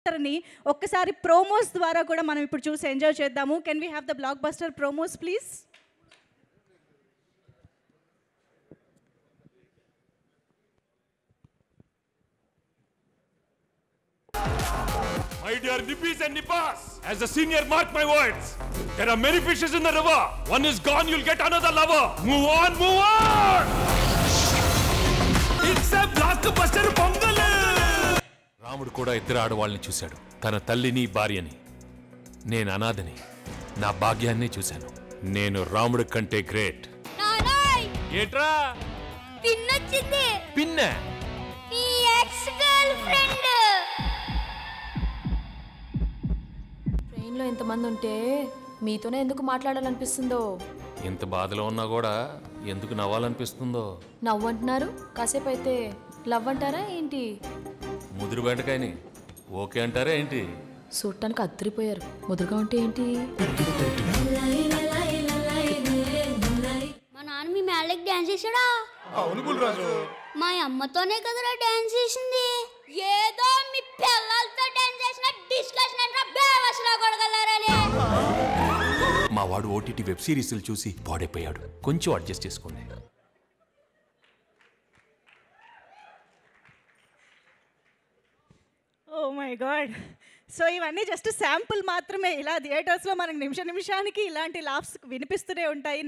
ని ఒక్కసారి ప్రోమోస్ ద్వారా కూడా మనం ఇప్పుడు చూసి ఎంజాయ్ చేద్దాము. Can we have the blockbuster promos please? My dear Nippis and Nippas, as a senior, mark my words. There are many fishes in the river. One is gone, you'll get another lover. Move on, move on. It's a blockbuster pongal. రాముడు కూడా ఇద్దరు ఆడవాళ్ళని చూశాడు, తన తల్లిని భార్యని. నేను అనాథని, నా భాగ్యాన్ని చూశాను. నేను రాముడి కంటే గ్రేట్. ఏట్రా పిన్నొచ్చింది? పిన్న నీ ఎక్స్ గర్ల్ ఫ్రెండ్. ట్రైన్లో ఎంతమంది ఉంటే మీతోనే ఎందుకు మాట్లాడాలనిపిస్తుందో. ఎంత బాధలో ఉన్నా కూడా ఎందుకు నవ్వాలనిపిస్తుందో. నవ్వు అంటున్నారు, కాసేపు అయితే లవ్ అంటారా ఏంటి? ముదురు బెండకాయని ఓకే అంటారా ఏంటి? చూడటానికి అద్దరిపోయారు, ముదురుగా ఉంటే ఏంటి? మా నాన్న మీ మేళకి డాన్స్ చేశాడా? అవును గుల్రాజు, మా అమ్మతోనే కదరా డాన్స్ చేసింది. ఏదో మీ పిల్లలతో డాన్స్ చేసిన డిస్కషన్ అంటే బేవసలా కొడగలరని. మా వాడు ఓటీటీ వెబ్ సిరీస్లు చూసి పాడైపోయాడు. కొంచెం అడ్జస్ట్ చేసుకోండి. Oh my god. సో ఇవన్నీ జస్ట్ శాంపుల్ మాత్రమే. ఇలా థియేటర్స్లో మనకు నిమిషానికి ఇలాంటి లాఫ్స్ వినిపిస్తూనే ఉంటాయి.